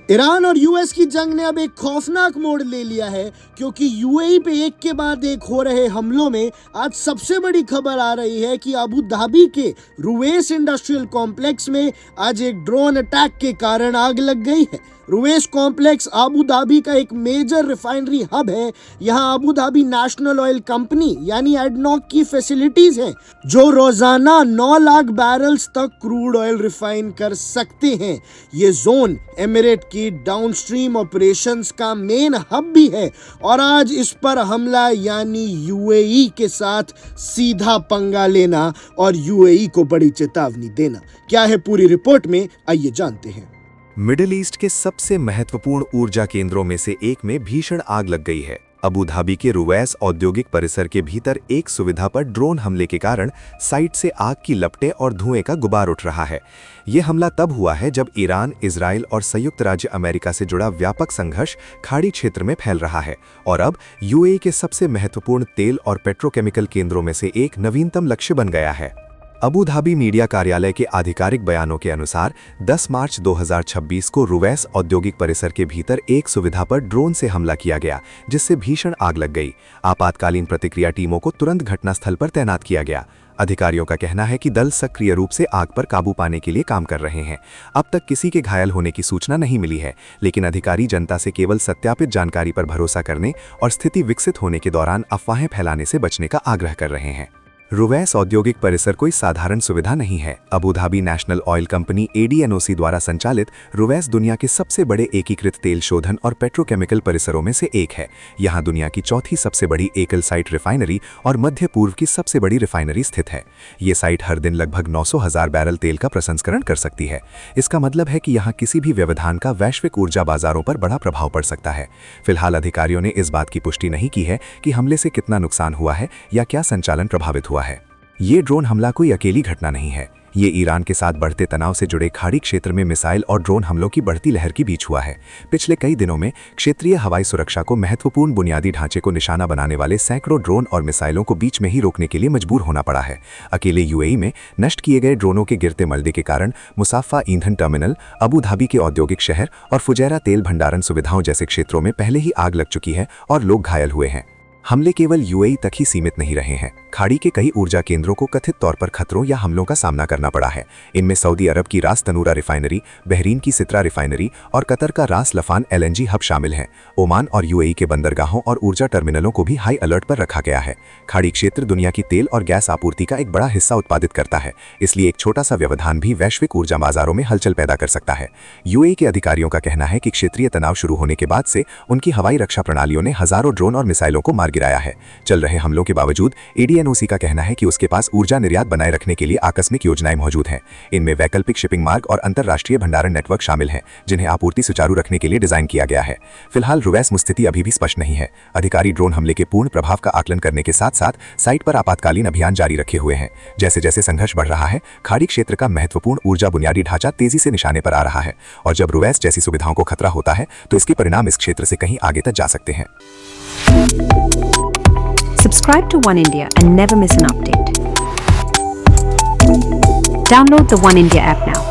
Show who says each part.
Speaker 1: Iran और US की जंग ने अब एक खौफनाक मोड़ ले लिया है, क्योंकि यूएई पे एक के बाद एक हो रहे हमलों में आज सबसे बड़ी खबर आ रही है कि अबू धाबी के रुवैस इंडस्ट्रियल कॉम्प्लेक्स में आज एक ड्रोन अटैक के कारण आग लग गई है। रुवैस कॉम्प्लेक्स अबू धाबी का एक मेजर रिफाइनरी हब है। यहाँ Abu Dhabi national oil company यानी एडनॉक की फैसिलिटीज हैं, जो रोजाना 9 लाख बैरल्स तक क्रूड ऑयल रिफाइन कर सकते हैं। ये जोन एमिरेट की डाउनस्ट्रीम ऑपरेशंस का मेन हब भी है और आज इस पर हमला यानी यूएई के साथ सीधा पंगा लेना और यूएई को बड़ी चेतावनी देना। क्या है पूरी रिपोर्ट में, आइए जानते हैं।
Speaker 2: मिडिल ईस्ट के सबसे महत्वपूर्ण ऊर्जा केंद्रों में से एक में भीषण आग लग गई है। अबू धाबी के रुवैस औद्योगिक परिसर के भीतर एक सुविधा पर ड्रोन हमले के कारण साइट से आग की लपटें और धुएं का गुबार उठ रहा है। ये हमला तब हुआ है जब ईरान, इजराइल और संयुक्त राज्य अमेरिका से जुड़ा व्यापक संघर्ष खाड़ी क्षेत्र में फैल रहा है और अब यूएई के सबसे महत्वपूर्ण तेल और पेट्रोकेमिकल केंद्रों में से एक नवीनतम लक्ष्य बन गया है। अबू धाबी मीडिया कार्यालय के आधिकारिक बयानों के अनुसार 10 मार्च 2026 को रुवैस औद्योगिक परिसर के भीतर एक सुविधा पर ड्रोन से हमला किया गया, जिससे भीषण आग लग गई। आपातकालीन प्रतिक्रिया टीमों को तुरंत घटनास्थल पर तैनात किया गया। अधिकारियों का कहना है कि दल सक्रिय रूप से आग पर काबू पाने के लिए काम कर रहे हैं। अब तक किसी के घायल होने की सूचना नहीं मिली है, लेकिन अधिकारी जनता से केवल सत्यापित जानकारी पर भरोसा करने और स्थिति विकसित होने के दौरान अफवाहें फैलाने से बचने का आग्रह कर रहे हैं। रुवैस औद्योगिक परिसर कोई साधारण सुविधा नहीं है। Abu Dhabi national oil company ADNOC द्वारा संचालित रुवैस दुनिया के सबसे बड़े एकीकृत तेल शोधन और पेट्रोकेमिकल परिसरों में से एक है। यहाँ दुनिया की चौथी सबसे बड़ी एकल साइट रिफाइनरी और मध्य पूर्व की सबसे बड़ी रिफाइनरी स्थित है। ये साइट हर दिन लगभग 900,000 बैरल तेल का प्रसंस्करण कर सकती है। इसका मतलब है कि यहाँ किसी भी व्यवधान का वैश्विक ऊर्जा बाजारों पर बड़ा प्रभाव पड़ सकता है। फिलहाल अधिकारियों ने इस बात की पुष्टि नहीं की है कि हमले से कितना नुकसान हुआ है या क्या संचालन प्रभावित हुआ है। ये ड्रोन हमला कोई अकेली घटना नहीं है। ये ईरान के साथ बढ़ते तनाव से जुड़े खाड़ी क्षेत्र में मिसाइल और ड्रोन हमलों की बढ़ती लहर के बीच हुआ है। पिछले कई दिनों में क्षेत्रीय हवाई सुरक्षा को महत्वपूर्ण बुनियादी ढांचे को निशाना बनाने वाले सैकड़ों ड्रोन और मिसाइलों को बीच में ही रोकने के लिए मजबूर होना पड़ा है। अकेले यूएई में नष्ट किए गए ड्रोनों के गिरते मलबे के कारण मुसाफा ईंधन टर्मिनल, अबू धाबी के औद्योगिक शहर और फुजैरा तेल भंडारण सुविधाओं जैसे क्षेत्रों में पहले ही आग लग चुकी है और लोग घायल हुए हैं। हमले केवल यूएई तक ही सीमित नहीं रहे हैं। खाड़ी के कई ऊर्जा केंद्रों को कथित तौर पर खतरों या हमलों का सामना करना पड़ा है। इनमें सऊदी अरब की रास तनूरा रिफाइनरी, बहरीन की सित्रा रिफाइनरी और कतर का रास लफान LNG हब शामिल हैं। ओमान और यूएई के बंदरगाहों और ऊर्जा टर्मिनलों को भी हाई अलर्ट पर रखा गया है। खाड़ी क्षेत्र दुनिया की तेल और गैस आपूर्ति का एक बड़ा हिस्सा उत्पादित करता है, इसलिए एक छोटा सा व्यवधान भी वैश्विक ऊर्जा बाजारों में हलचल पैदा कर सकता है। यूएई के अधिकारियों का कहना है कि क्षेत्रीय तनाव शुरू होने के बाद से उनकी हवाई रक्षा प्रणालियों ने हजारों ड्रोन और मिसाइलों को मार गिराया है। चल रहे हमलों के बावजूद ADNOC का कहना है कि उसके पास ऊर्जा निर्यात बनाए रखने के लिए आकस्मिक योजनाएं मौजूद हैं। इनमें वैकल्पिक शिपिंग मार्ग और अंतर्राष्ट्रीय भंडारण नेटवर्क शामिल हैं, जिन्हें आपूर्ति सुचारू रखने के लिए डिजाइन किया गया है। फिलहाल रुवैस में स्थिति अभी भी स्पष्ट नहीं है। अधिकारी ड्रोन हमले के पूर्ण प्रभाव का आकलन करने के साथ साथ साइट पर आपातकालीन अभियान जारी रखे हुए हैं। जैसे जैसे संघर्ष बढ़ रहा है, खाड़ी क्षेत्र का महत्वपूर्ण ऊर्जा बुनियादी ढांचा तेजी से निशाने पर आ रहा है और जब रुवैस जैसी सुविधाओं को खतरा होता है तो इसके परिणाम इस क्षेत्र से कहीं आगे तक जा सकते हैं।
Speaker 3: Subscribe to One India and never miss an update. Download the One India app now.